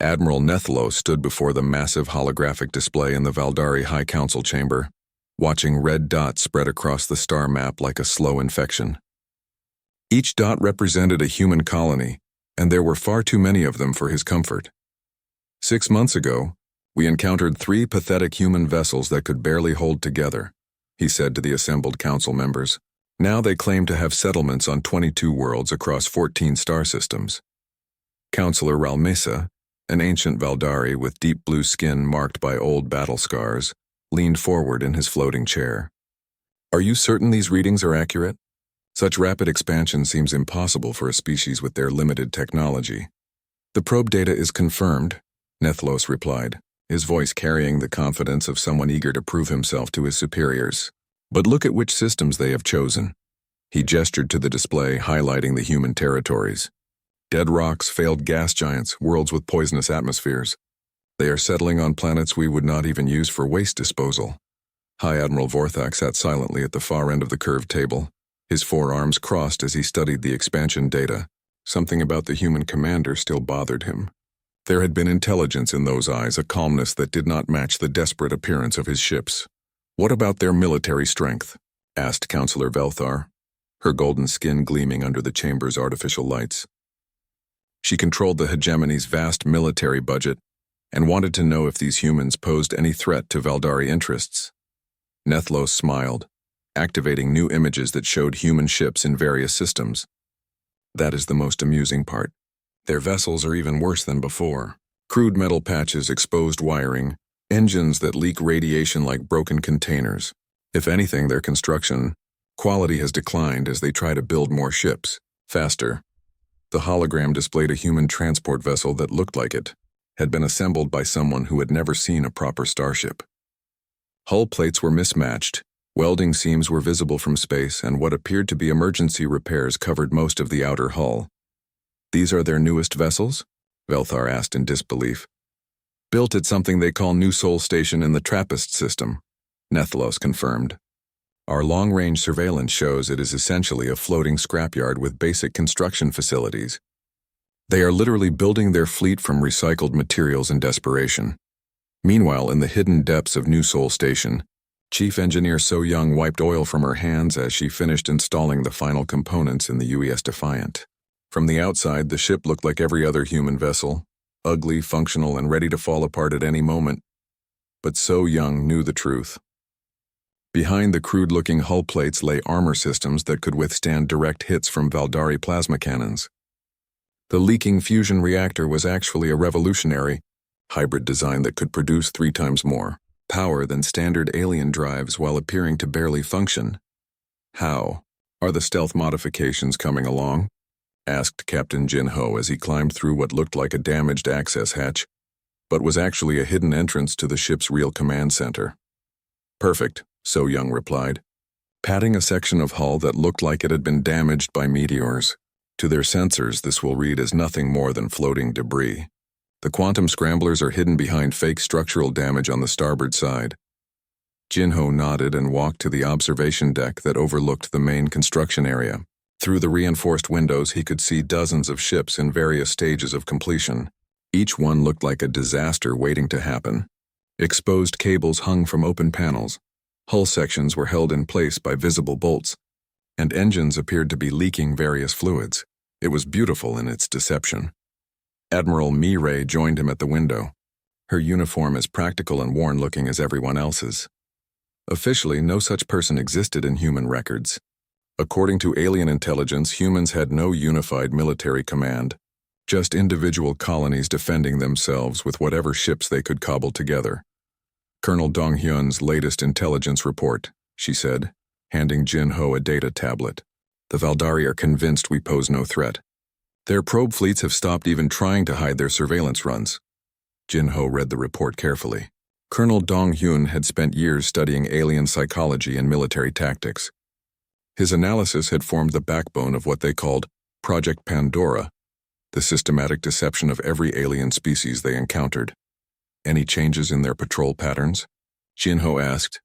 Admiral Nethlo stood before the massive holographic display in the Valdari High Council chamber, watching red dots spread across the star map like a slow infection. Each dot represented a human colony, and there were far too many of them for his comfort. 6 months ago, we encountered 3 pathetic human vessels that could barely hold together, he said to the assembled council members. Now they claim to have settlements on 22 worlds across 14 star systems. Councillor Ralmesa, an ancient Valdari with deep blue skin marked by old battle scars, leaned forward in his floating chair. Are you certain these readings are accurate? Such rapid expansion seems impossible for a species with their limited technology. The probe data is confirmed, Nethlos replied, his voice carrying the confidence of someone eager to prove himself to his superiors. But look at which systems they have chosen. He gestured to the display, highlighting the human territories. Dead rocks, failed gas giants, worlds with poisonous atmospheres. They are settling on planets we would not even use for waste disposal. High Admiral Vorthak sat silently at the far end of the curved table, his forearms crossed as he studied the expansion data. Something about the human commander still bothered him. There had been intelligence in those eyes, a calmness that did not match the desperate appearance of his ships. What about their military strength? Asked Councillor Velthar, her golden skin gleaming under the chamber's artificial lights. She controlled the hegemony's vast military budget and wanted to know if these humans posed any threat to Valdari interests. Nethlos smiled, activating new images that showed human ships in various systems. That is the most amusing part. Their vessels are even worse than before. Crude metal patches, exposed wiring, engines that leak radiation like broken containers. If anything, their construction quality has declined as they try to build more ships, faster. The hologram displayed a human transport vessel that looked like it had been assembled by someone who had never seen a proper starship. Hull plates were mismatched, welding seams were visible from space, and what appeared to be emergency repairs covered most of the outer hull. These are their newest vessels? Velthar asked in disbelief. Built at something they call New Sol Station in the Trappist system, Nethlos confirmed. Our long-range surveillance shows it is essentially a floating scrapyard with basic construction facilities. They are literally building their fleet from recycled materials in desperation. Meanwhile, in the hidden depths of New Sol Station, Chief Engineer So Young wiped oil from her hands as she finished installing the final components in the UES Defiant. From the outside, the ship looked like every other human vessel, ugly, functional, and ready to fall apart at any moment. But So Young knew the truth. Behind the crude-looking hull plates lay armor systems that could withstand direct hits from Valdari plasma cannons. The leaking fusion reactor was actually a revolutionary, hybrid design that could produce 3 times more power than standard alien drives while appearing to barely function. How? Are the stealth modifications coming along? Asked Captain Jin Ho as he climbed through what looked like a damaged access hatch, but was actually a hidden entrance to the ship's real command center. Perfect, So Young replied, patting a section of hull that looked like it had been damaged by meteors. To their sensors, this will read as nothing more than floating debris. The quantum scramblers are hidden behind fake structural damage on the starboard side. Jinho nodded and walked to the observation deck that overlooked the main construction area. Through the reinforced windows, he could see dozens of ships in various stages of completion. Each one looked like a disaster waiting to happen. Exposed cables hung from open panels. Hull sections were held in place by visible bolts, and engines appeared to be leaking various fluids. It was beautiful in its deception. Admiral Mireille joined him at the window, her uniform as practical and worn-looking as everyone else's. Officially, no such person existed in human records. According to alien intelligence, humans had no unified military command, just individual colonies defending themselves with whatever ships they could cobble together. Colonel Donghyun's latest intelligence report, she said, handing Jin Ho a data tablet. The Valdari are convinced we pose no threat. Their probe fleets have stopped even trying to hide their surveillance runs. Jin Ho read the report carefully. Colonel Donghyun had spent years studying alien psychology and military tactics. His analysis had formed the backbone of what they called Project Pandora, the systematic deception of every alien species they encountered. Any changes in their patrol patterns? Jin Ho asked.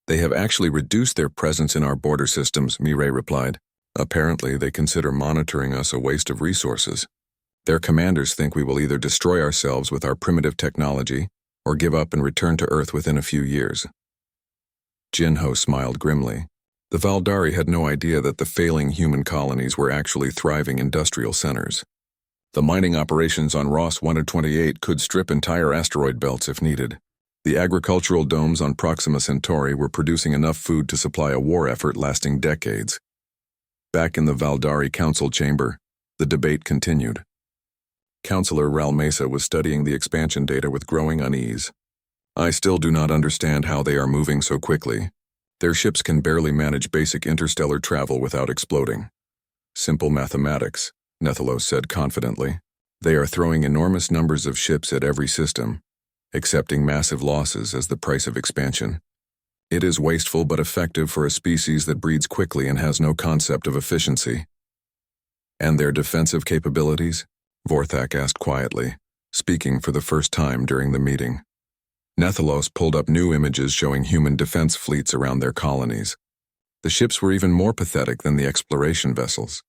They have actually reduced their presence in our border systems, Mireille replied. Apparently, they consider monitoring us a waste of resources. Their commanders think we will either destroy ourselves with our primitive technology or give up and return to Earth within a few years. Jinho smiled grimly. The Valdari had no idea that the failing human colonies were actually thriving industrial centers. The mining operations on Ross 128 could strip entire asteroid belts if needed. The agricultural domes on Proxima Centauri were producing enough food to supply a war effort lasting decades. Back in the Valdari Council chamber, the debate continued. Councillor Ral Mesa was studying the expansion data with growing unease. I still do not understand how they are moving so quickly. Their ships can barely manage basic interstellar travel without exploding. Simple mathematics, Nethalos said confidently. They are throwing enormous numbers of ships at every system, accepting massive losses as the price of expansion. It is wasteful but effective for a species that breeds quickly and has no concept of efficiency. And their defensive capabilities? Vorthak asked quietly, speaking for the first time during the meeting. Nethalos pulled up new images showing human defense fleets around their colonies. The ships were even more pathetic than the exploration vessels.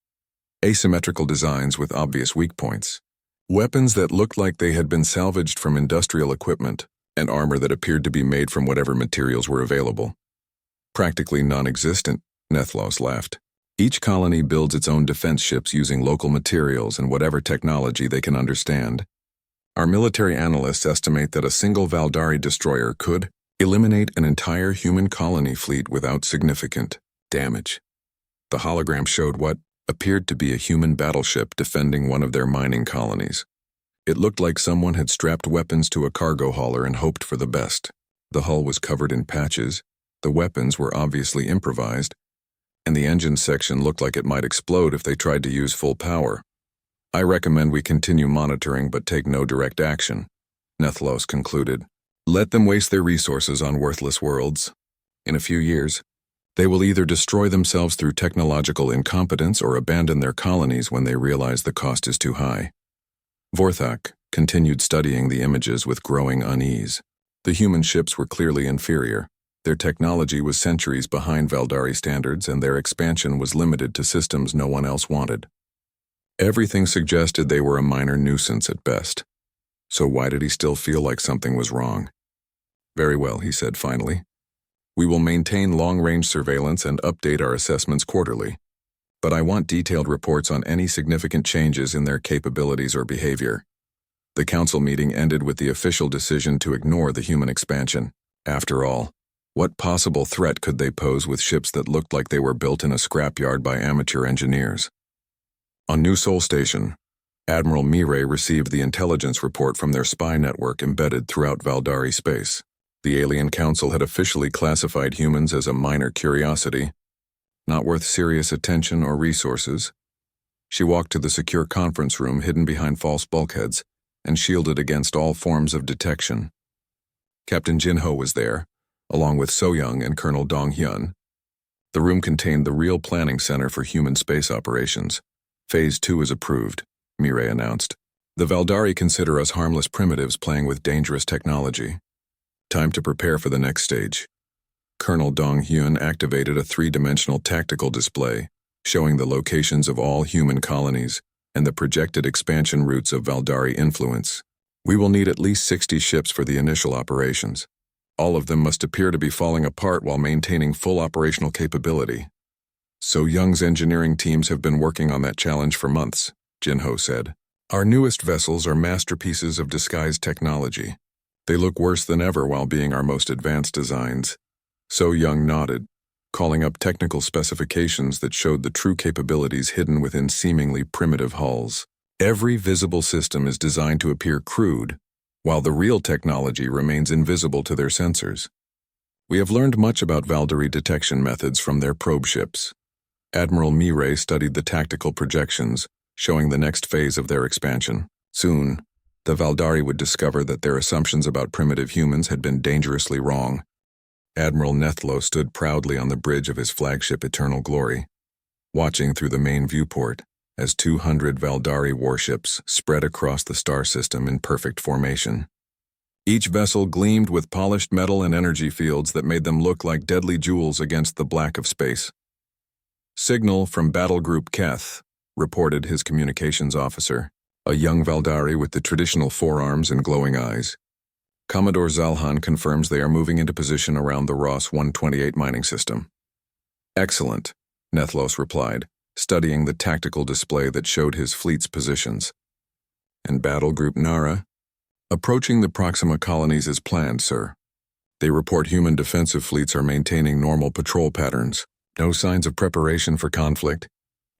Asymmetrical designs with obvious weak points. Weapons that looked like they had been salvaged from industrial equipment, and armor that appeared to be made from whatever materials were available. Practically non-existent, Nethalos laughed. Each colony builds its own defense ships using local materials and whatever technology they can understand. Our military analysts estimate that a single Valdari destroyer could eliminate an entire human colony fleet without significant damage. The hologram showed what appeared to be a human battleship defending one of their mining colonies. It looked like someone had strapped weapons to a cargo hauler and hoped for the best. The hull was covered in patches, the weapons were obviously improvised, and the engine section looked like it might explode if they tried to use full power. I recommend we continue monitoring but take no direct action, Nethalos concluded. Let them waste their resources on worthless worlds. In a few years, they will either destroy themselves through technological incompetence or abandon their colonies when they realize the cost is too high. Vorthak continued studying the images with growing unease. The human ships were clearly inferior. Their technology was centuries behind Valdari standards, and their expansion was limited to systems no one else wanted. Everything suggested they were a minor nuisance at best. So why did he still feel like something was wrong? Very well, he said finally. We will maintain long-range surveillance and update our assessments quarterly. But I want detailed reports on any significant changes in their capabilities or behavior. The council meeting ended with the official decision to ignore the human expansion. After all, what possible threat could they pose with ships that looked like they were built in a scrapyard by amateur engineers? On New Sol Station, Admiral Mirai received the intelligence report from their spy network embedded throughout Valdari space. The Alien Council had officially classified humans as a minor curiosity, not worth serious attention or resources. She walked to the secure conference room hidden behind false bulkheads and shielded against all forms of detection. Captain Jinho was there, along with So-young and Colonel Dong-hyun. The room contained the real planning center for human space operations. Phase 2 is approved, Mirai announced. The Valdari consider us harmless primitives playing with dangerous technology. Time to prepare for the next stage. Colonel Dong-hyun activated a three-dimensional tactical display, showing the locations of all human colonies and the projected expansion routes of Valdari influence. We will need at least 60 ships for the initial operations. All of them must appear to be falling apart while maintaining full operational capability. So-young's engineering teams have been working on that challenge for months, Jinho said. Our newest vessels are masterpieces of disguised technology. They look worse than ever while being our most advanced designs. So-young nodded, calling up technical specifications that showed the true capabilities hidden within seemingly primitive hulls. Every visible system is designed to appear crude, while the real technology remains invisible to their sensors. We have learned much about Valdari detection methods from their probe ships. Admiral Mirai studied the tactical projections, showing the next phase of their expansion. Soon, the Valdari would discover that their assumptions about primitive humans had been dangerously wrong. Admiral Nethlo stood proudly on the bridge of his flagship Eternal Glory, watching through the main viewport as 200 Valdari warships spread across the star system in perfect formation. Each vessel gleamed with polished metal and energy fields that made them look like deadly jewels against the black of space. Signal from Battle Group Keth, reported his communications officer. a young Valdari with the traditional forearms and glowing eyes. Commodore Zalhan confirms they are moving into position around the Ross 128 mining system. Excellent, Nethlos replied, studying the tactical display that showed his fleet's positions. And Battle Group Nara? Approaching the Proxima colonies as planned, sir. They report human defensive fleets are maintaining normal patrol patterns. No signs of preparation for conflict.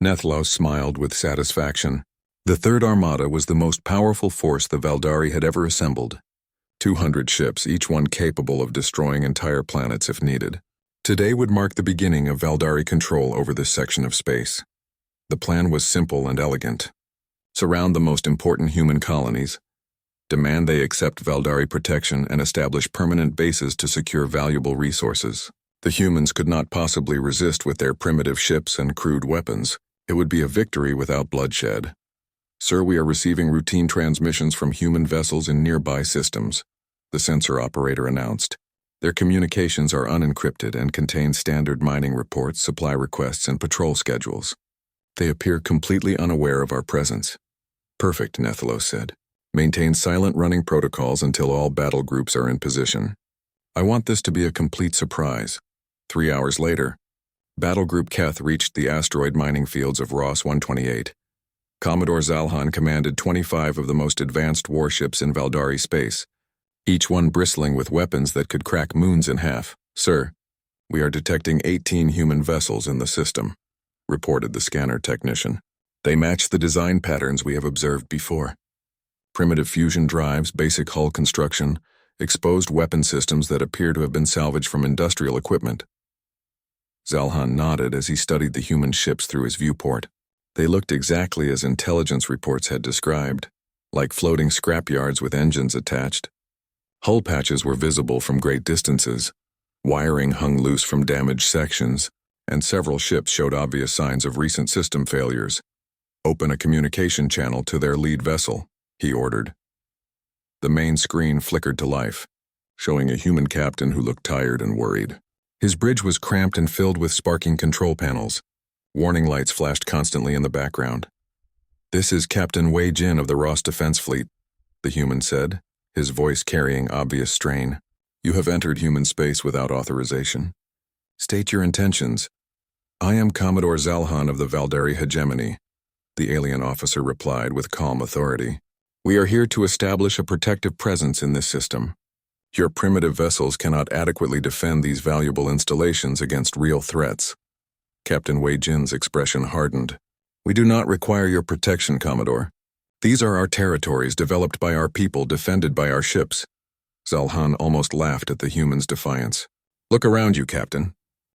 Nethlos smiled with satisfaction. The Third Armada was the most powerful force the Valdari had ever assembled. 200 ships, each one capable of destroying entire planets if needed. Today would mark the beginning of Valdari control over this section of space. The plan was simple and elegant. Surround the most important human colonies. Demand they accept Valdari protection and establish permanent bases to secure valuable resources. The humans could not possibly resist with their primitive ships and crude weapons. It would be a victory without bloodshed. Sir, we are receiving routine transmissions from human vessels in nearby systems, the sensor operator announced. Their communications are unencrypted and contain standard mining reports, supply requests, and patrol schedules. They appear completely unaware of our presence. Perfect, Nethlos said. Maintain silent running protocols until all battle groups are in position. I want this to be a complete surprise. 3 hours later, Battle Group Keth reached the asteroid mining fields of Ross 128. Commodore Zalhan commanded 25 of the most advanced warships in Valdari space, each one bristling with weapons that could crack moons in half. Sir, we are detecting 18 human vessels in the system, reported the scanner technician. They match the design patterns we have observed before. Primitive fusion drives, basic hull construction, exposed weapon systems that appear to have been salvaged from industrial equipment. Zalhan nodded as he studied the human ships through his viewport. They looked exactly as intelligence reports had described, like floating scrapyards with engines attached. Hull patches were visible from great distances, wiring hung loose from damaged sections, and several ships showed obvious signs of recent system failures. Open a communication channel to their lead vessel, he ordered. The main screen flickered to life, showing a human captain who looked tired and worried. His bridge was cramped and filled with sparking control panels. Warning lights flashed constantly in the background. This is Captain Wei Jin of the Ross Defense Fleet, the human said, his voice carrying obvious strain. You have entered human space without authorization. State your intentions. I am Commodore Zalhan of the Valdari Hegemony, the alien officer replied with calm authority. We are here to establish a protective presence in this system. Your primitive vessels cannot adequately defend these valuable installations against real threats. Captain Wei Jin's expression hardened. We do not require your protection, Commodore. These are our territories developed by our people, defended by our ships. Zalhan almost laughed at the human's defiance. Look around you, Captain.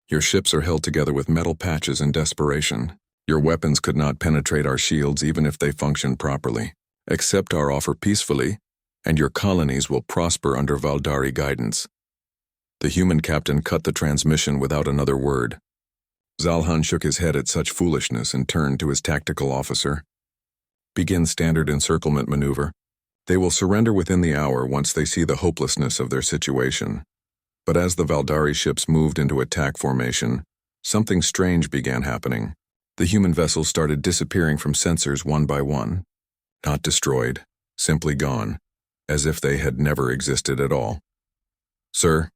Your ships are held together with metal patches in desperation. Your weapons could not penetrate our shields even if they functioned properly. Accept our offer peacefully, and your colonies will prosper under Valdari guidance. The human captain cut the transmission without another word. Zalhan shook his head at such foolishness and turned to his tactical officer. Begin standard encirclement maneuver. They will surrender within the hour once they see the hopelessness of their situation. But as the Valdari ships moved into attack formation, something strange began happening. The human vessels started disappearing from sensors one by one. Not destroyed, simply gone, as if they had never existed at all. Sir,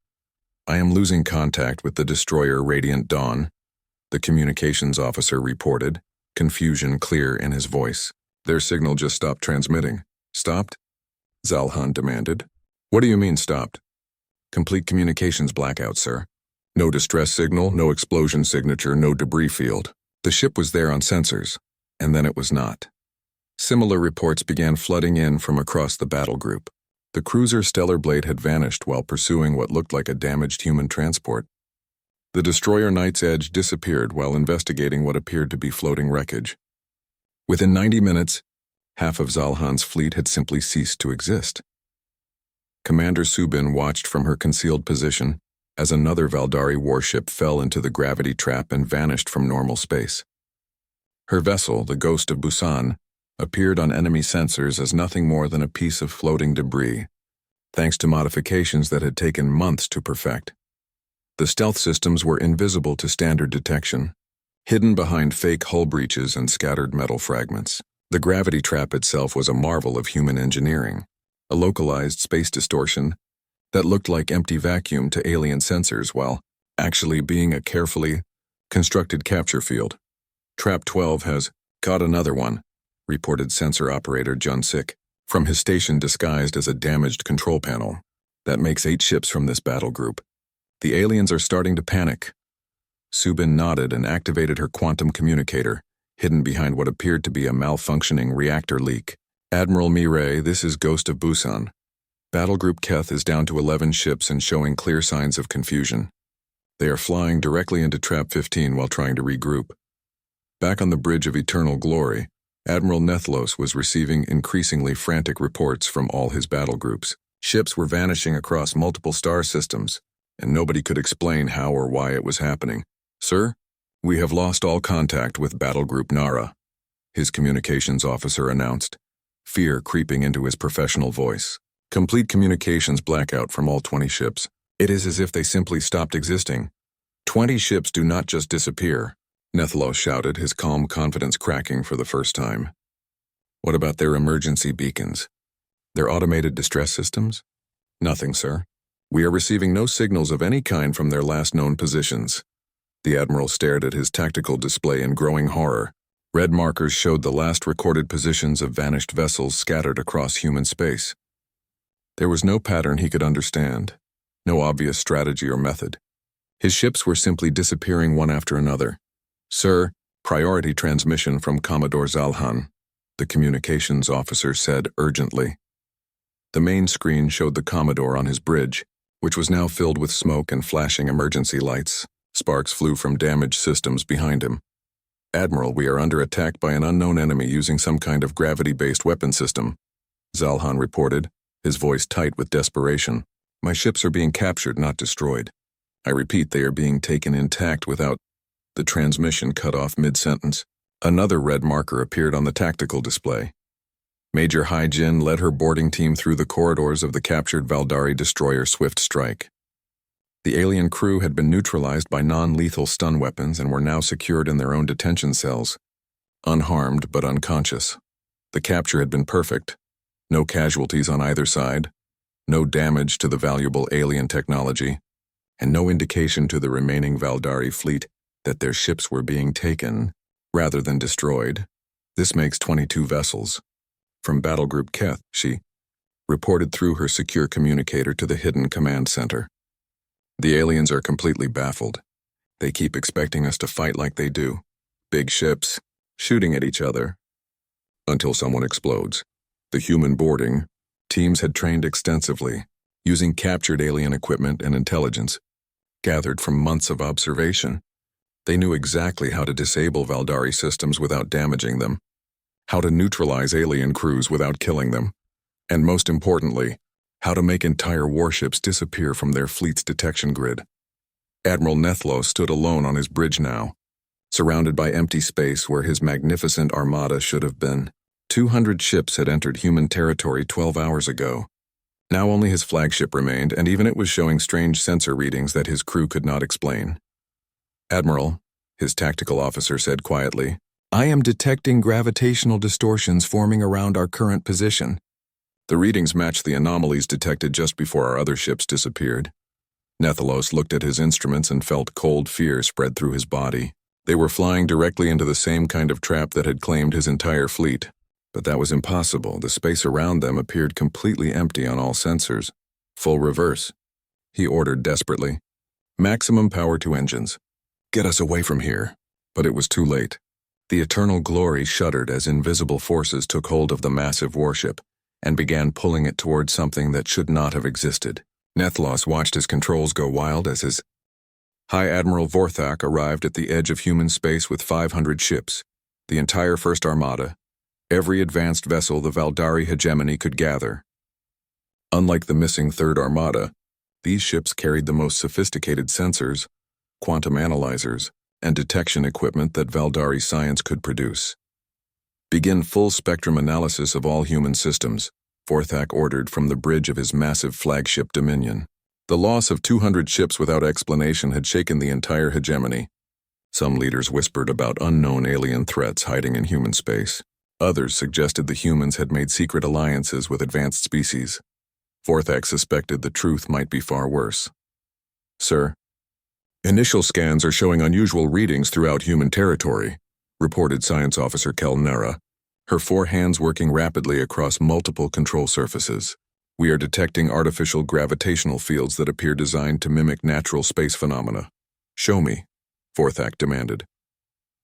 I am losing contact with the destroyer Radiant Dawn, the communications officer reported, confusion clear in his voice. Their signal just stopped transmitting. Stopped? Zalhan demanded. What do you mean stopped? Complete communications blackout, sir. No distress signal, no explosion signature, no debris field. The ship was there on sensors, and then it was not. Similar reports began flooding in from across the battle group. The cruiser Stellar Blade had vanished while pursuing what looked like a damaged human transport. The destroyer Night's Edge disappeared while investigating what appeared to be floating wreckage. Within 90 minutes, half of Zalhan's fleet had simply ceased to exist. Commander Subin watched from her concealed position as another Valdari warship fell into the gravity trap and vanished from normal space. Her vessel, the Ghost of Busan, appeared on enemy sensors as nothing more than a piece of floating debris, thanks to modifications that had taken months to perfect. The stealth systems were invisible to standard detection, hidden behind fake hull breaches and scattered metal fragments. The gravity trap itself was a marvel of human engineering, a localized space distortion that looked like empty vacuum to alien sensors while actually being a carefully constructed capture field. Trap 12 has got another one, reported sensor operator Jun Sik, from his station disguised as a damaged control panel. That makes 8 ships from this battle group. The aliens are starting to panic. Subin nodded and activated her quantum communicator, hidden behind what appeared to be a malfunctioning reactor leak. Admiral Mireille, this is Ghost of Busan. Battle Group Keth is down to 11 ships and showing clear signs of confusion. They are flying directly into Trap 15 while trying to regroup. Back on the Bridge of Eternal Glory, Admiral Nethlos was receiving increasingly frantic reports from all his battle groups. Ships were vanishing across multiple star systems, and nobody could explain how or why it was happening. Sir, we have lost all contact with Battle Group Nara, his communications officer announced, fear creeping into his professional voice. Complete communications blackout from all 20 ships. It is as if they simply stopped existing. 20 ships do not just disappear, Nethlos shouted, his calm confidence cracking for the first time. What about their emergency beacons? Their automated distress systems? Nothing, sir. We are receiving no signals of any kind from their last known positions. The Admiral stared at his tactical display in growing horror. Red markers showed the last recorded positions of vanished vessels scattered across human space. There was no pattern he could understand, no obvious strategy or method. His ships were simply disappearing one after another. Sir, priority transmission from Commodore Zalhan, the communications officer said urgently. The main screen showed the Commodore on his bridge, which was now filled with smoke and flashing emergency lights. Sparks flew from damaged systems behind him. Admiral, we are under attack by an unknown enemy using some kind of gravity-based weapon system, Zalhan reported, his voice tight with desperation. My ships are being captured, not destroyed. I repeat, they are being taken intact without... The transmission cut off mid-sentence. Another red marker appeared on the tactical display. Major Hai-Jin led her boarding team through the corridors of the captured Valdari destroyer Swift Strike. The alien crew had been neutralized by non-lethal stun weapons and were now secured in their own detention cells, unharmed but unconscious. The capture had been perfect. No casualties on either side, no damage to the valuable alien technology, and no indication to the remaining Valdari fleet that their ships were being taken rather than destroyed. This makes 22 vessels. From Battle Group Keth, she reported through her secure communicator to the hidden command center. The aliens are completely baffled. They keep expecting us to fight like they do. Big ships, shooting at each other. Until someone explodes. The human boarding teams had trained extensively, using captured alien equipment and intelligence, gathered from months of observation. They knew exactly how to disable Valdari systems without damaging them, how to neutralize alien crews without killing them, and most importantly, how to make entire warships disappear from their fleet's detection grid. Admiral Nethlos stood alone on his bridge now, surrounded by empty space where his magnificent armada should have been. 200 ships had entered human territory 12 hours ago. Now only his flagship remained, and even it was showing strange sensor readings that his crew could not explain. Admiral, his tactical officer said quietly, I am detecting gravitational distortions forming around our current position. The readings matched the anomalies detected just before our other ships disappeared. Nethlos looked at his instruments and felt cold fear spread through his body. They were flying directly into the same kind of trap that had claimed his entire fleet. But that was impossible. The space around them appeared completely empty on all sensors. Full reverse. He ordered desperately. Maximum power to engines. Get us away from here. But it was too late. The Eternal Glory shuddered as invisible forces took hold of the massive warship and began pulling it towards something that should not have existed. Nethlos watched his controls go wild as his High Admiral Vorthak arrived at the edge of human space with 500 ships, the entire First Armada, every advanced vessel the Valdari hegemony could gather. Unlike the missing Third Armada, these ships carried the most sophisticated sensors, quantum analyzers, and detection equipment that Valdari science could produce. Begin full-spectrum analysis of all human systems, Vorthak ordered from the bridge of his massive flagship Dominion. The loss of 200 ships without explanation had shaken the entire hegemony. Some leaders whispered about unknown alien threats hiding in human space. Others suggested the humans had made secret alliances with advanced species. Vorthak suspected the truth might be far worse. "Sir, initial scans are showing unusual readings throughout human territory," reported Science Officer Kelnera, her 4 hands working rapidly across multiple control surfaces. "We are detecting artificial gravitational fields that appear designed to mimic natural space phenomena." "Show me," Vorthak demanded.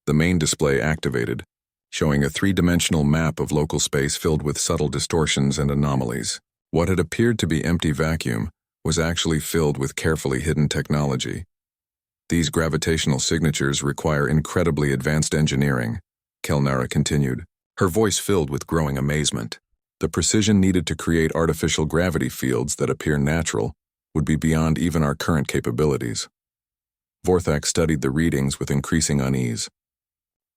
The main display activated, showing a 3-dimensional map of local space filled with subtle distortions and anomalies. What had appeared to be empty vacuum was actually filled with carefully hidden technology. "These gravitational signatures require incredibly advanced engineering," Kelnara continued, her voice filled with growing amazement. "The precision needed to create artificial gravity fields that appear natural would be beyond even our current capabilities." Vorthak studied the readings with increasing unease.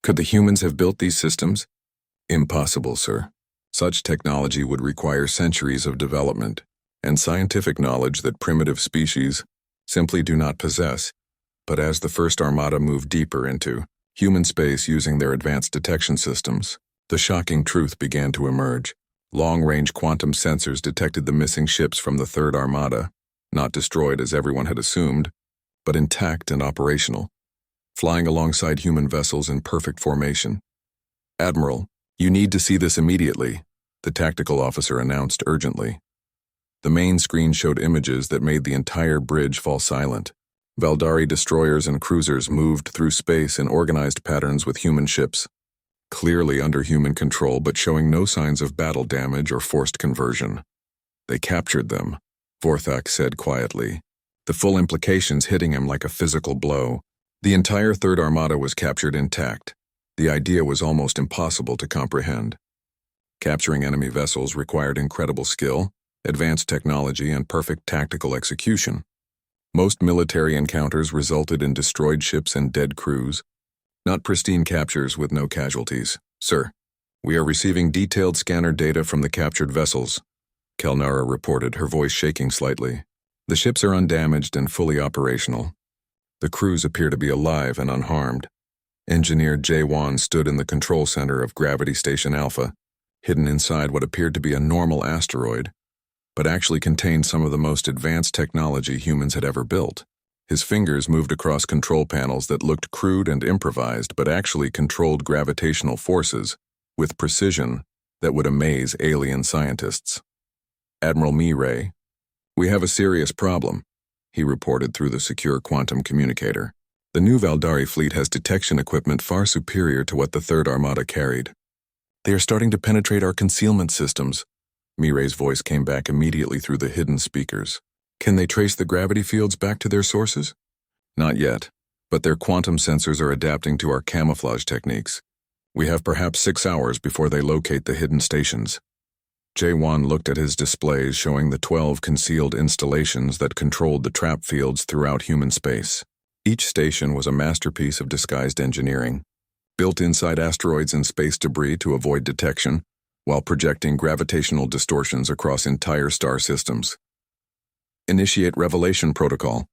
"Could the humans have built these systems?" "Impossible, sir. Such technology would require centuries of development and scientific knowledge that primitive species simply do not possess." But as the first Armada moved deeper into human space using their advanced detection systems, the shocking truth began to emerge. Long-range quantum sensors detected the missing ships from the Third Armada, not destroyed as everyone had assumed, but intact and operational, flying alongside human vessels in perfect formation. "Admiral, you need to see this immediately," the tactical officer announced urgently. The main screen showed images that made the entire bridge fall silent. Valdari destroyers and cruisers moved through space in organized patterns with human ships, clearly under human control but showing no signs of battle damage or forced conversion. "They captured them," Vorthak said quietly, the full implications hitting him like a physical blow. The entire Third Armada was captured intact. The idea was almost impossible to comprehend. Capturing enemy vessels required incredible skill, advanced technology, and perfect tactical execution. Most military encounters resulted in destroyed ships and dead crews, not pristine captures with no casualties. "Sir, we are receiving detailed scanner data from the captured vessels," Kelnara reported, her voice shaking slightly. "The ships are undamaged and fully operational. The crews appear to be alive and unharmed." Engineer J1 stood in the control center of Gravity Station Alpha, hidden inside what appeared to be a normal asteroid, but actually contained some of the most advanced technology humans had ever built. His fingers moved across control panels that looked crude and improvised but actually controlled gravitational forces with precision that would amaze alien scientists. "Admiral Mirai, we have a serious problem," he reported through the secure quantum communicator. "The new Valdari fleet has detection equipment far superior to what the Third Armada carried. They are starting to penetrate our concealment systems." Mirai's voice came back immediately through the hidden speakers. "Can they trace the gravity fields back to their sources?" "Not yet, but their quantum sensors are adapting to our camouflage techniques. We have perhaps 6 hours before they locate the hidden stations." J1 looked at his displays showing the 12 concealed installations that controlled the trap fields throughout human space. Each station was a masterpiece of disguised engineering, built inside asteroids and space debris to avoid detection, while projecting gravitational distortions across entire star systems. "Initiate revelation protocol,"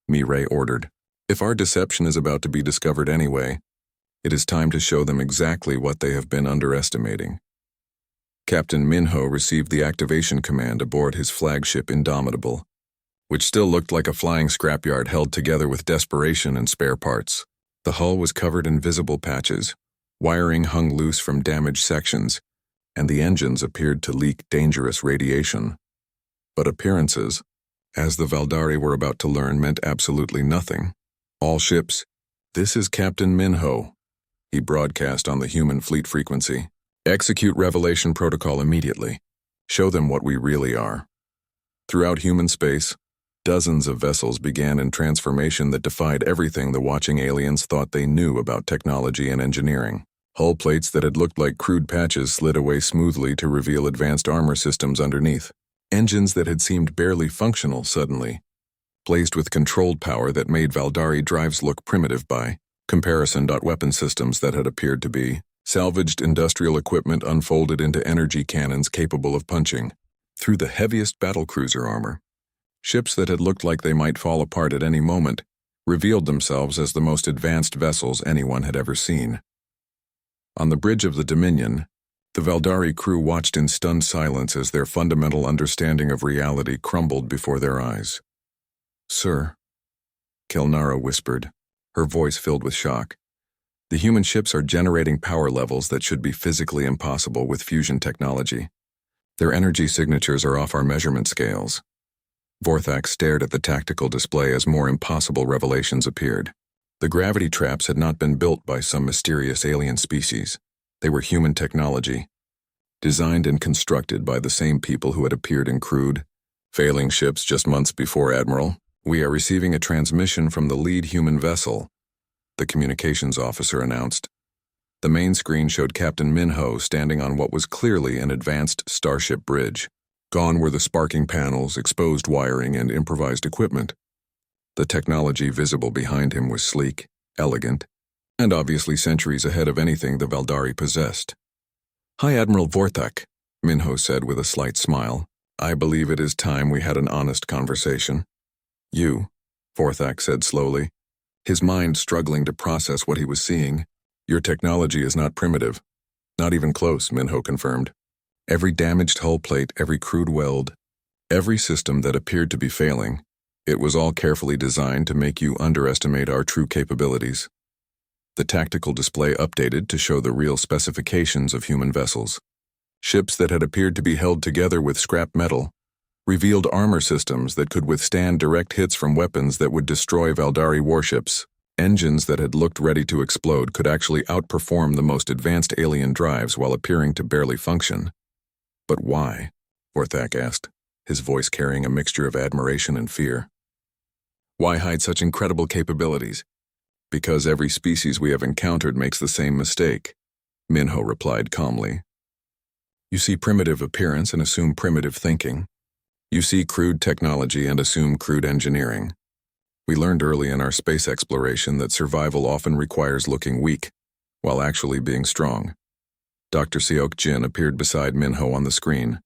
Mirai ordered. "If our deception is about to be discovered anyway, it is time to show them exactly what they have been underestimating." Captain Minho received the activation command aboard his flagship Indomitable, which still looked like a flying scrapyard held together with desperation and spare parts. The hull was covered in visible patches, wiring hung loose from damaged sections, and the engines appeared to leak dangerous radiation. But appearances, as the Valdari were about to learn, meant absolutely nothing. "All ships, this is Captain Minho," he broadcast on the human fleet frequency. "Execute revelation protocol immediately. Show them what we really are." Throughout human space, dozens of vessels began in transformation that defied everything the watching aliens thought they knew about technology and engineering. Hull plates that had looked like crude patches slid away smoothly to reveal advanced armor systems underneath. Engines that had seemed barely functional suddenly blazed with controlled power that made Valdari drives look primitive by comparison. Weapon systems that had appeared to be salvaged industrial equipment unfolded into energy cannons capable of punching through the heaviest battlecruiser armor. Ships that had looked like they might fall apart at any moment revealed themselves as the most advanced vessels anyone had ever seen. On the bridge of the Dominion, The Valdari crew watched in stunned silence as their fundamental understanding of reality crumbled before their eyes. "Sir," Kelnara whispered, her voice filled with shock. "The human ships are generating power levels that should be physically impossible with fusion technology. Their energy signatures are off our measurement scales." Vorthak stared at the tactical display as more impossible revelations appeared. The gravity traps had not been built by some mysterious alien species. They were human technology, designed and constructed by the same people who had appeared in crewed, failing ships just months before, Admiral. "We are receiving a transmission from the lead human vessel," the communications officer announced. The main screen showed Captain Minho standing on what was clearly an advanced starship bridge. Gone were the sparking panels, exposed wiring, and improvised equipment. The technology visible behind him was sleek, elegant, and obviously centuries ahead of anything the Valdari possessed. "Hi, Admiral Vorthak," Minho said with a slight smile. "I believe it is time we had an honest conversation." "You," Vorthak said slowly, his mind struggling to process what he was seeing. "Your technology is not primitive." "Not even close," Minho confirmed. "Every damaged hull plate, every crude weld, every system that appeared to be failing, it was all carefully designed to make you underestimate our true capabilities." The tactical display updated to show the real specifications of human vessels. Ships that had appeared to be held together with scrap metal revealed armor systems that could withstand direct hits from weapons that would destroy Valdari warships. Engines that had looked ready to explode could actually outperform the most advanced alien drives while appearing to barely function. "But why?" Vorthak asked, his voice carrying a mixture of admiration and fear. "Why hide such incredible capabilities?" "Because every species we have encountered makes the same mistake," Minho replied calmly. "You see primitive appearance and assume primitive thinking. You see crude technology and assume crude engineering. We learned early in our space exploration that survival often requires looking weak, while actually being strong." Dr. Seok Jin appeared beside Minho on the screen,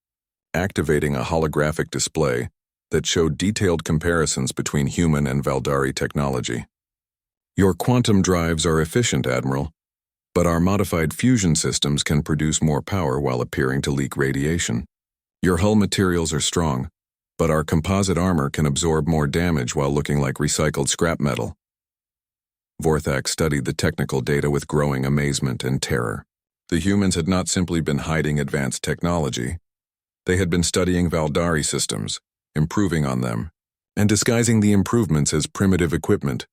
activating a holographic display that showed detailed comparisons between human and Valdari technology. "Your quantum drives are efficient, Admiral, but our modified fusion systems can produce more power while appearing to leak radiation. Your hull materials are strong, but our composite armor can absorb more damage while looking like recycled scrap metal." Vorthak studied the technical data with growing amazement and terror. The humans had not simply been hiding advanced technology. They had been studying Valdari systems, improving on them, and disguising the improvements as primitive equipment.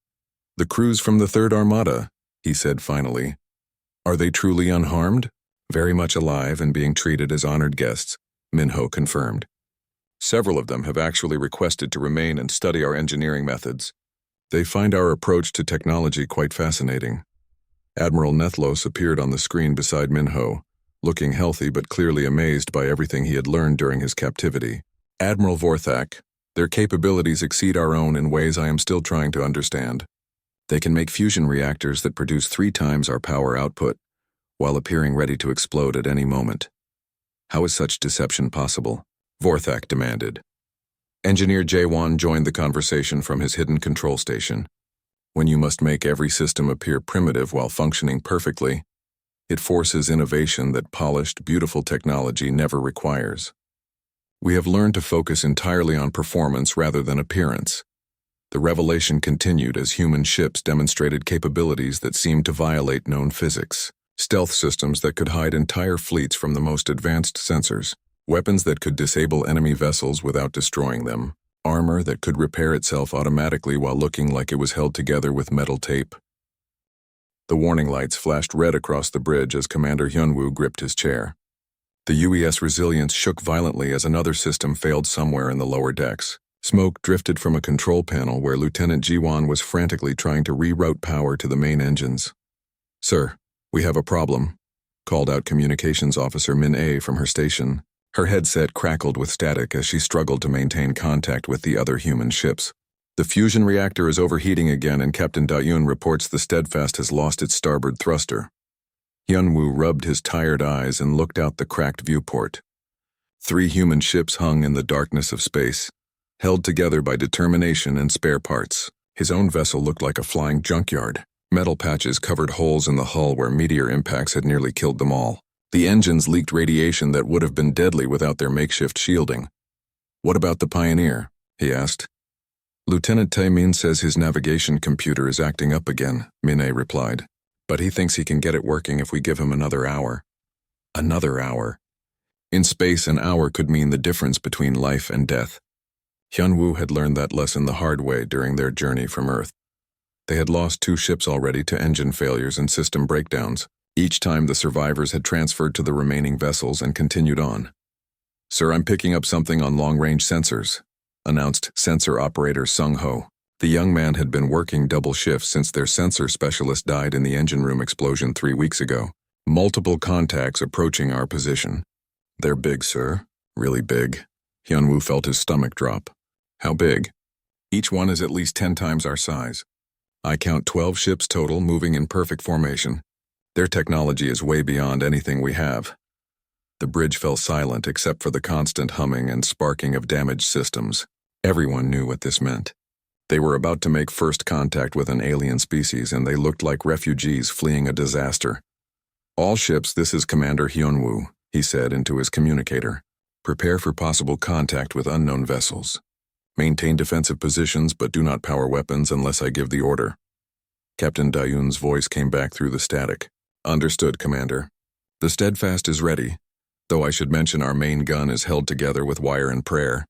"The crews from the Third Armada," he said finally. "Are they truly unharmed?" "Very much alive and being treated as honored guests," Minho confirmed. "Several of them have actually requested to remain and study our engineering methods. They find our approach to technology quite fascinating." Admiral Nethlos appeared on the screen beside Minho, looking healthy but clearly amazed by everything he had learned during his captivity. "Admiral Vorthak, their capabilities exceed our own in ways I am still trying to understand. They can make fusion reactors that produce 3 times our power output, while appearing ready to explode at any moment. How is such deception possible?" Vorthak demanded. Engineer Jaewon joined the conversation from his hidden control station. "When you must make every system appear primitive while functioning perfectly, it forces innovation that polished, beautiful technology never requires. We have learned to focus entirely on performance rather than appearance." The revelation continued as human ships demonstrated capabilities that seemed to violate known physics. Stealth systems that could hide entire fleets from the most advanced sensors, weapons that could disable enemy vessels without destroying them, armor that could repair itself automatically while looking like it was held together with metal tape. The warning lights flashed red across the bridge as Commander Hyunwoo gripped his chair. The UES Resilience shook violently as another system failed somewhere in the lower decks. Smoke drifted from a control panel where Lieutenant Jiwon was frantically trying to reroute power to the main engines. "Sir, we have a problem," called out Communications Officer Min-A from her station. Her headset crackled with static as she struggled to maintain contact with the other human ships. "The fusion reactor is overheating again and Captain Da-Yoon reports the Steadfast has lost its starboard thruster." Hyunwoo rubbed his tired eyes and looked out the cracked viewport. 3 human ships hung in the darkness of space, held together by determination and spare parts. His own vessel looked like a flying junkyard. Metal patches covered holes in the hull where meteor impacts had nearly killed them all. The engines leaked radiation that would have been deadly without their makeshift shielding. "What about the Pioneer?" he asked. "Lieutenant Taemin says his navigation computer is acting up again," Min-ae replied. "But he thinks he can get it working if we give him another hour." Another hour. In space, an hour could mean the difference between life and death. Hyunwoo had learned that lesson the hard way during their journey from Earth. They had lost 2 ships already to engine failures and system breakdowns. Each time the survivors had transferred to the remaining vessels and continued on. "Sir, I'm picking up something on long-range sensors," announced sensor operator Sung-ho. The young man had been working double shifts since their sensor specialist died in the engine room explosion 3 weeks ago. "Multiple contacts approaching our position." "They're big, sir. Really big." Hyunwoo felt his stomach drop. "How big?" "Each one is at least 10 times our size. I count 12 ships total moving in perfect formation. Their technology is way beyond anything we have." The bridge fell silent except for the constant humming and sparking of damaged systems. Everyone knew what this meant. They were about to make first contact with an alien species, and they looked like refugees fleeing a disaster. "All ships, this is Commander Hyunwoo," he said into his communicator. "Prepare for possible contact with unknown vessels. Maintain defensive positions, but do not power weapons unless I give the order." Captain Dayun's voice came back through the static. "Understood, Commander. The Steadfast is ready, though I should mention our main gun is held together with wire and prayer."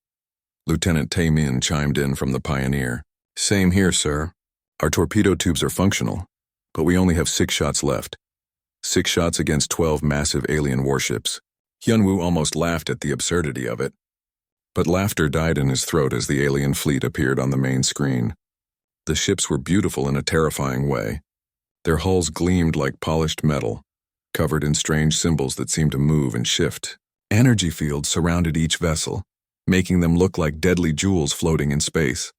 Lieutenant Taemin chimed in from the Pioneer. "Same here, sir. Our torpedo tubes are functional, but we only have 6 shots left. 6 shots against 12 massive alien warships." Hyunwoo almost laughed at the absurdity of it. But laughter died in his throat as the alien fleet appeared on the main screen. The ships were beautiful in a terrifying way. Their hulls gleamed like polished metal, covered in strange symbols that seemed to move and shift. Energy fields surrounded each vessel, making them look like deadly jewels floating in space.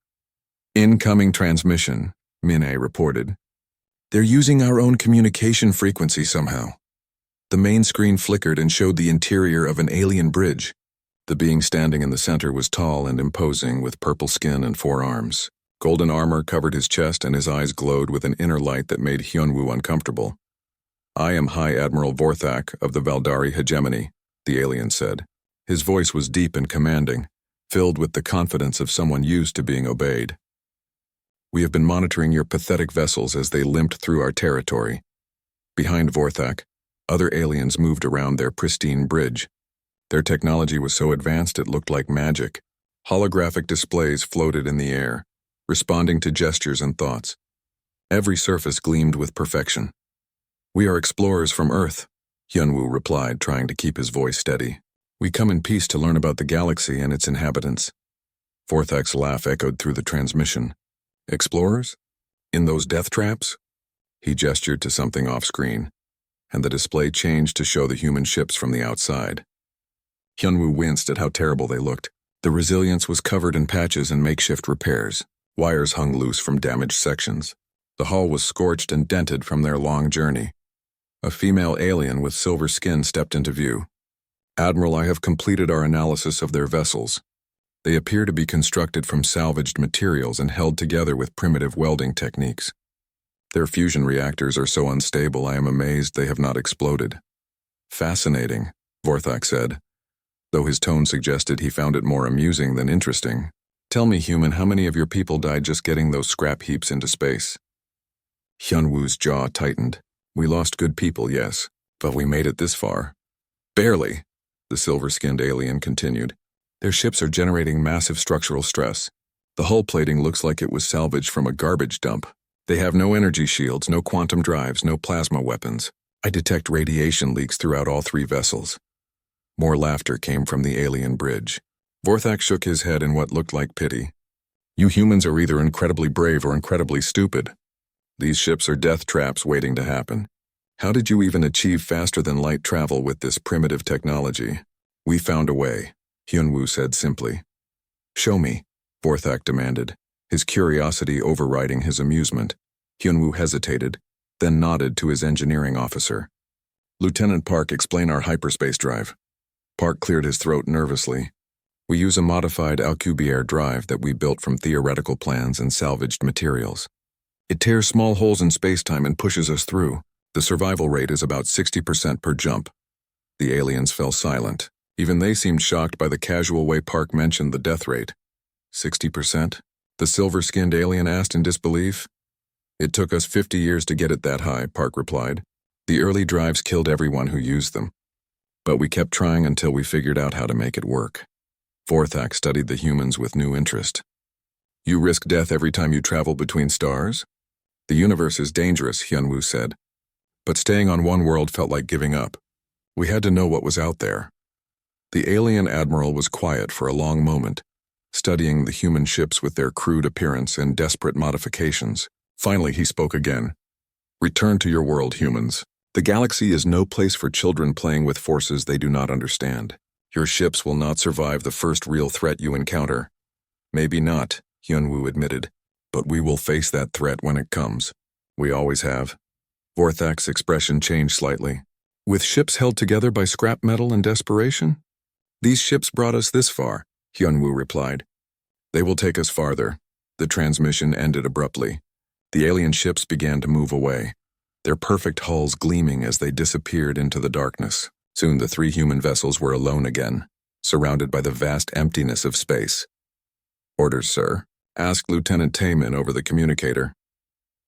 "Incoming transmission," Min-ae reported. "They're using our own communication frequency somehow." The main screen flickered and showed the interior of an alien bridge. The being standing in the center was tall and imposing, with purple skin and 4 arms. Golden armor covered his chest, and his eyes glowed with an inner light that made Hyunwoo uncomfortable. "I am High Admiral Vorthak of the Valdari Hegemony," the alien said. His voice was deep and commanding, filled with the confidence of someone used to being obeyed. "We have been monitoring your pathetic vessels as they limped through our territory." Behind Vorthak, other aliens moved around their pristine bridge. Their technology was so advanced it looked like magic. Holographic displays floated in the air, responding to gestures and thoughts. Every surface gleamed with perfection. "We are explorers from Earth," Hyunwoo replied, trying to keep his voice steady. "We come in peace to learn about the galaxy and its inhabitants." Vorthak's laugh echoed through the transmission. "Explorers? In those death traps?" He gestured to something off-screen, and the display changed to show the human ships from the outside. Hyunwoo winced at how terrible they looked. The Resilience was covered in patches and makeshift repairs. Wires hung loose from damaged sections. The hull was scorched and dented from their long journey. A female alien with silver skin stepped into view. "Admiral, I have completed our analysis of their vessels. They appear to be constructed from salvaged materials and held together with primitive welding techniques. Their fusion reactors are so unstable I am amazed they have not exploded." "Fascinating," Vorthak said, though his tone suggested he found it more amusing than interesting. "Tell me, human, how many of your people died just getting those scrap heaps into space?" Hyunwoo's jaw tightened. "We lost good people, yes, but we made it this far." "Barely," the silver-skinned alien continued. "Their ships are generating massive structural stress. The hull plating looks like it was salvaged from a garbage dump. They have no energy shields, no quantum drives, no plasma weapons. I detect radiation leaks throughout all 3 vessels." More laughter came from the alien bridge. Vorthak shook his head in what looked like pity. "You humans are either incredibly brave or incredibly stupid. These ships are death traps waiting to happen. How did you even achieve faster-than-light travel with this primitive technology?" "We found a way," Hyunwoo said simply. "Show me," Vorthak demanded, his curiosity overriding his amusement. Hyunwoo hesitated, then nodded to his engineering officer. "Lieutenant Park, explain our hyperspace drive." Park cleared his throat nervously. "We use a modified Alcubierre drive that we built from theoretical plans and salvaged materials. It tears small holes in space-time and pushes us through. The survival rate is about 60% per jump. The aliens fell silent. Even they seemed shocked by the casual way Park mentioned the death rate. 60%? The silver-skinned alien asked in disbelief. It took us 50 years to get it that high, Park replied. The early drives killed everyone who used them. But we kept trying until we figured out how to make it work. Vorthak studied the humans with new interest. You risk death every time you travel between stars? The universe is dangerous, Hyunwoo said. But staying on one world felt like giving up. We had to know what was out there. The alien admiral was quiet for a long moment, studying the human ships with their crude appearance and desperate modifications. Finally, he spoke again. Return to your world, humans. The galaxy is no place for children playing with forces they do not understand. Your ships will not survive the first real threat you encounter. Maybe not, Hyunwoo admitted, but we will face that threat when it comes. We always have. Vorthak's expression changed slightly. With ships held together by scrap metal and desperation? These ships brought us this far, Hyunwoo replied. They will take us farther. The transmission ended abruptly. The alien ships began to move away, their perfect hulls gleaming as they disappeared into the darkness. Soon the three human vessels were alone again, surrounded by the vast emptiness of space. Orders, sir? Asked Lieutenant Taemin over the communicator.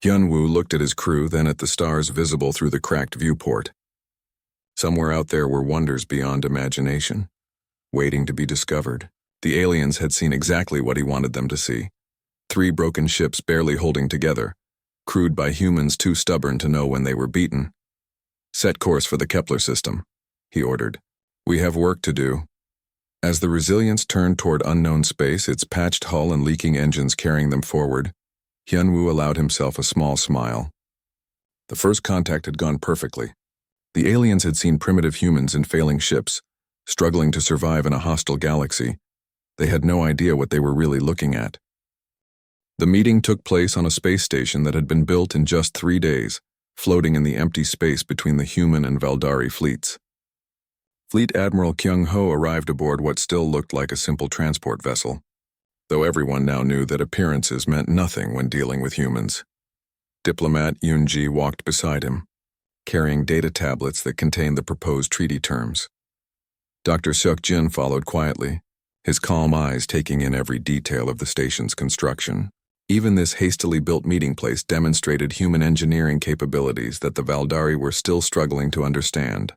Hyunwoo looked at his crew, then at the stars visible through the cracked viewport. Somewhere out there were wonders beyond imagination, waiting to be discovered. The aliens had seen exactly what he wanted them to see. 3 broken ships barely holding together, crewed by humans too stubborn to know when they were beaten. Set course for the Kepler system, he ordered. We have work to do. As the Resilience turned toward unknown space, its patched hull and leaking engines carrying them forward, Hyunwoo allowed himself a small smile. The first contact had gone perfectly. The aliens had seen primitive humans in failing ships, struggling to survive in a hostile galaxy. They had no idea what they were really looking at. The meeting took place on a space station that had been built in just 3 days, floating in the empty space between the human and Valdari fleets. Fleet Admiral Kyung-ho arrived aboard what still looked like a simple transport vessel, though everyone now knew that appearances meant nothing when dealing with humans. Diplomat Yoon-ji walked beside him, carrying data tablets that contained the proposed treaty terms. Dr. Seok-jin followed quietly, his calm eyes taking in every detail of the station's construction. Even this hastily built meeting place demonstrated human engineering capabilities that the Valdari were still struggling to understand.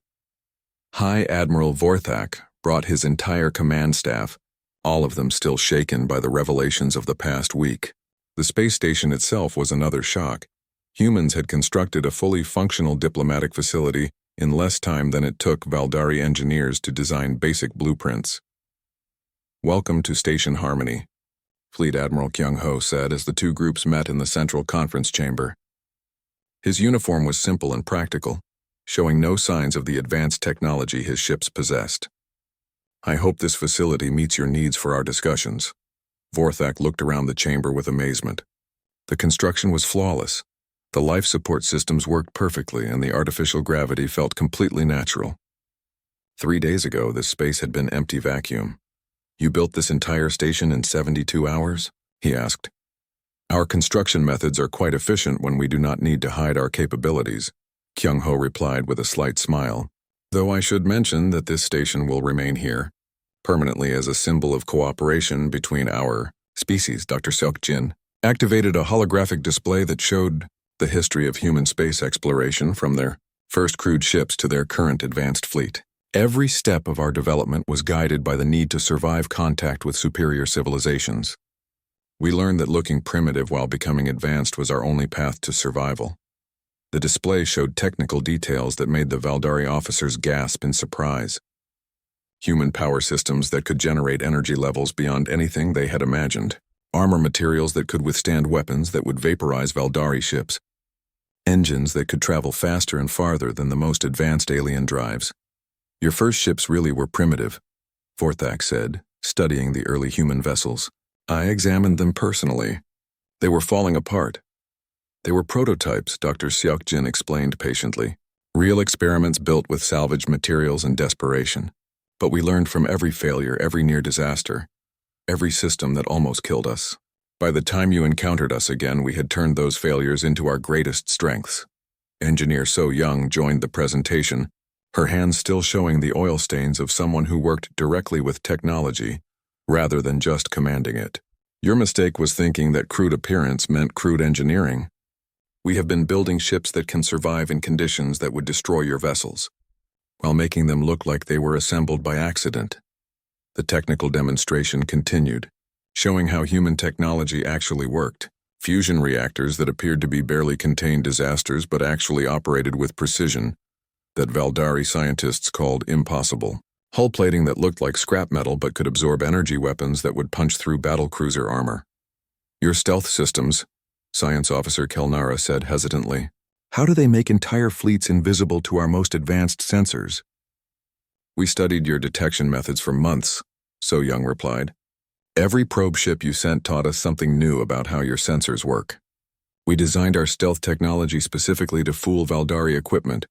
High Admiral Vorthak brought his entire command staff, all of them still shaken by the revelations of the past week. The space station itself was another shock. Humans had constructed a fully functional diplomatic facility in less time than it took Valdari engineers to design basic blueprints. Welcome to Station Harmony, Fleet Admiral Kyung-ho said as the two groups met in the central conference chamber. His uniform was simple and practical, showing no signs of the advanced technology his ships possessed. I hope this facility meets your needs for our discussions. Vorthak looked around the chamber with amazement. The construction was flawless. The life support systems worked perfectly and the artificial gravity felt completely natural. 3 days ago, this space had been empty vacuum. You built this entire station in 72 hours? He asked. Our construction methods are quite efficient when we do not need to hide our capabilities, Kyung-ho replied with a slight smile. Though I should mention that this station will remain here, permanently as a symbol of cooperation between our species. Dr. Seok-jin activated a holographic display that showed the history of human space exploration from their first crewed ships to their current advanced fleet. Every step of our development was guided by the need to survive contact with superior civilizations. We learned that looking primitive while becoming advanced was our only path to survival. The display showed technical details that made the Valdari officers gasp in surprise. Human power systems that could generate energy levels beyond anything they had imagined. Armor materials that could withstand weapons that would vaporize Valdari ships. Engines that could travel faster and farther than the most advanced alien drives. Your first ships really were primitive, Vorthak said, studying the early human vessels. I examined them personally. They were falling apart. They were prototypes, Dr. Seok-jin explained patiently. Real experiments built with salvaged materials and desperation. But we learned from every failure, every near disaster, every system that almost killed us. By the time you encountered us again, we had turned those failures into our greatest strengths. Engineer So Young joined the presentation, her hands still showing the oil stains of someone who worked directly with technology, rather than just commanding it. Your mistake was thinking that crude appearance meant crude engineering. We have been building ships that can survive in conditions that would destroy your vessels, while making them look like they were assembled by accident. The technical demonstration continued, showing how human technology actually worked. Fusion reactors that appeared to be barely contained disasters but actually operated with precision, that Valdari scientists called impossible. Hull plating that looked like scrap metal but could absorb energy weapons that would punch through battlecruiser armor. Your stealth systems, Science Officer Kelnara said hesitantly. How do they make entire fleets invisible to our most advanced sensors? We studied your detection methods for months, So Young replied. Every probe ship you sent taught us something new about how your sensors work. We designed our stealth technology specifically to fool Valdari equipment.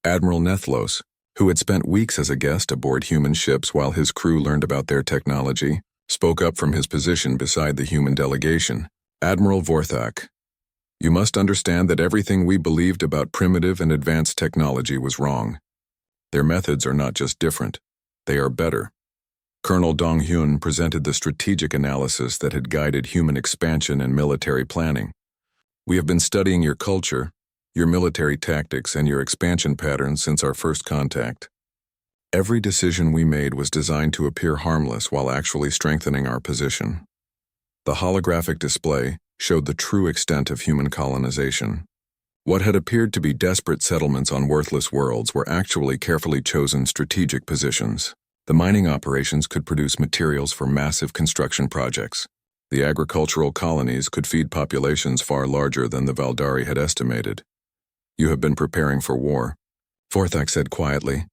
Admiral Nethlos, who had spent weeks as a guest aboard human ships while his crew learned about their technology, spoke up from his position beside the human delegation. Admiral Vorthak, you must understand that everything we believed about primitive and advanced technology was wrong. Their methods are not just different, they are better. Colonel Dong-hyun presented the strategic analysis that had guided human expansion and military planning. We have been studying your culture, your military tactics, and your expansion patterns since our first contact. Every decision we made was designed to appear harmless while actually strengthening our position. The holographic display showed the true extent of human colonization. What had appeared to be desperate settlements on worthless worlds were actually carefully chosen strategic positions. The mining operations could produce materials for massive construction projects. The agricultural colonies could feed populations far larger than the Valdari had estimated. You have been preparing for war, Vorthak said quietly.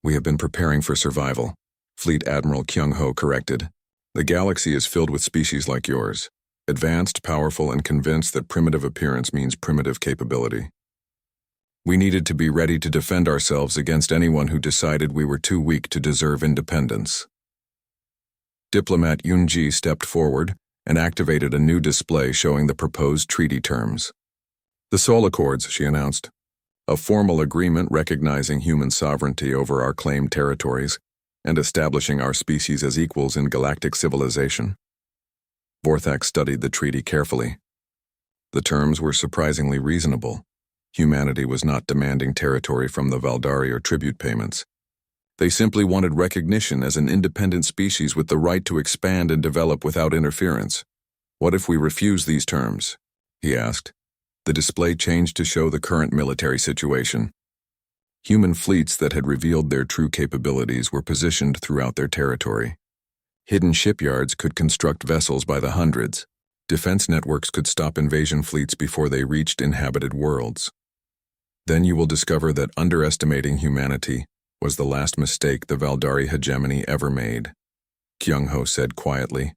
We have been preparing for survival, Fleet Admiral Kyung-ho corrected. The galaxy is filled with species like yours, advanced, powerful, and convinced that primitive appearance means primitive capability. We needed to be ready to defend ourselves against anyone who decided we were too weak to deserve independence. Diplomat Yoon-ji stepped forward and activated a new display showing the proposed treaty terms. The Sol Accords, she announced, a formal agreement recognizing human sovereignty over our claimed territories and establishing our species as equals in galactic civilization. Vorthak studied the treaty carefully. The terms were surprisingly reasonable. Humanity was not demanding territory from the Valdari or tribute payments. They simply wanted recognition as an independent species with the right to expand and develop without interference. What if we refuse these terms? He asked. The display changed to show the current military situation. Human fleets that had revealed their true capabilities were positioned throughout their territory. Hidden shipyards could construct vessels by the hundreds. Defense networks could stop invasion fleets before they reached inhabited worlds. Then you will discover that underestimating humanity was the last mistake the Valdari hegemony ever made, Kyung-ho said quietly,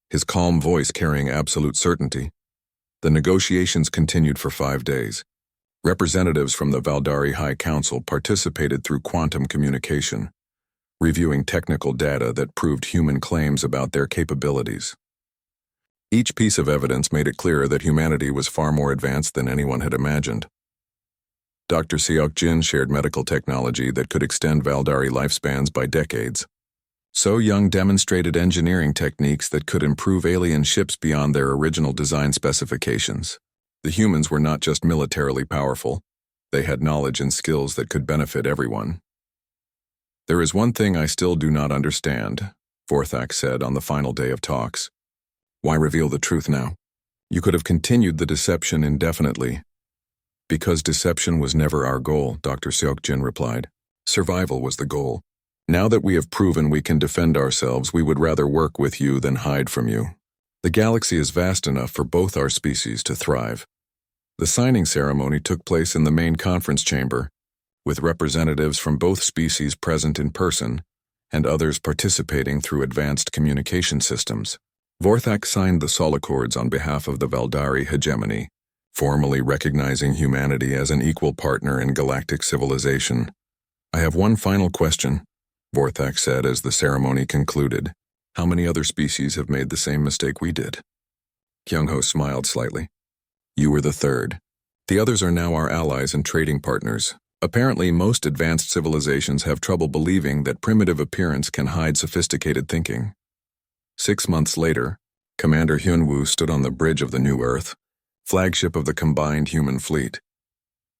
his calm voice carrying absolute certainty. The negotiations continued for 5 days. Representatives from the Valdari High Council participated through quantum communication, reviewing technical data that proved human claims about their capabilities. Each piece of evidence made it clear that humanity was far more advanced than anyone had imagined. Dr. Seok-jin shared medical technology that could extend Valdari lifespans by decades. So Young demonstrated engineering techniques that could improve alien ships beyond their original design specifications. The humans were not just militarily powerful, they had knowledge and skills that could benefit everyone. There is one thing I still do not understand, Vorthak said on the final day of talks. Why reveal the truth now? You could have continued the deception indefinitely. Because deception was never our goal, Dr. Seok-jin replied. Survival was the goal. Now that we have proven we can defend ourselves, we would rather work with you than hide from you. The galaxy is vast enough for both our species to thrive. The signing ceremony took place in the main conference chamber, with representatives from both species present in person and others participating through advanced communication systems. Vorthak signed the Sol Accords on behalf of the Valdari hegemony, formally recognizing humanity as an equal partner in galactic civilization. I have one final question, Vorthak said as the ceremony concluded. How many other species have made the same mistake we did? Kyung-ho smiled slightly. You were the third. The others are now our allies and trading partners, Apparently, most advanced civilizations have trouble believing that primitive appearance can hide sophisticated thinking. 6 months later, Commander Hyunwoo stood on the bridge of the New Earth, flagship of the combined human fleet.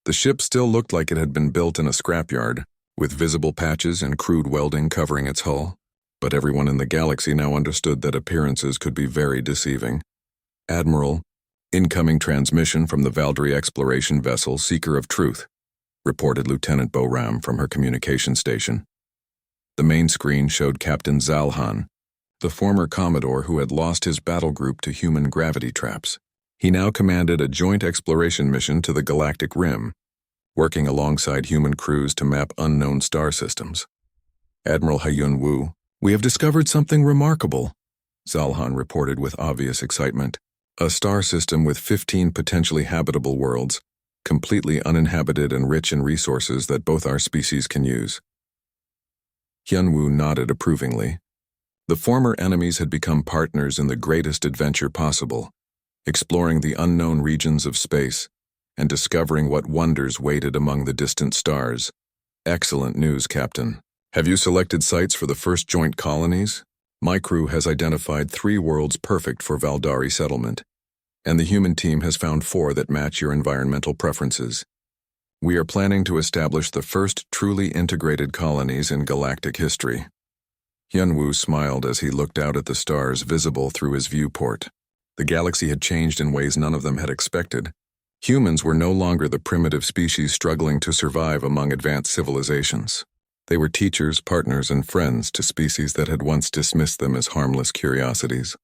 The ship still looked like it had been built in a scrapyard, with visible patches and crude welding covering its hull, but everyone in the galaxy now understood that appearances could be very deceiving. Admiral, incoming transmission from the Valdry exploration vessel Seeker of Truth, reported Lieutenant Boram from her communication station. The main screen showed Captain Zalhan, the former Commodore who had lost his battle group to human gravity traps. He now commanded a joint exploration mission to the Galactic Rim, working alongside human crews to map unknown star systems. Admiral Hyun Woo, "We have discovered something remarkable," Zalhan reported with obvious excitement. "A star system with 15 potentially habitable worlds, completely uninhabited and rich in resources that both our species can use." Hyunwoo nodded approvingly. The former enemies had become partners in the greatest adventure possible, exploring the unknown regions of space and discovering what wonders waited among the distant stars. "Excellent news, Captain. Have you selected sites for the first joint colonies? My crew has identified 3 worlds perfect for Valdari settlement, and the human team has found 4 that match your environmental preferences. We are planning to establish the first truly integrated colonies in galactic history." Hyunwoo smiled as he looked out at the stars visible through his viewport. The galaxy had changed in ways none of them had expected. Humans were no longer the primitive species struggling to survive among advanced civilizations. They were teachers, partners, and friends to species that had once dismissed them as harmless curiosities.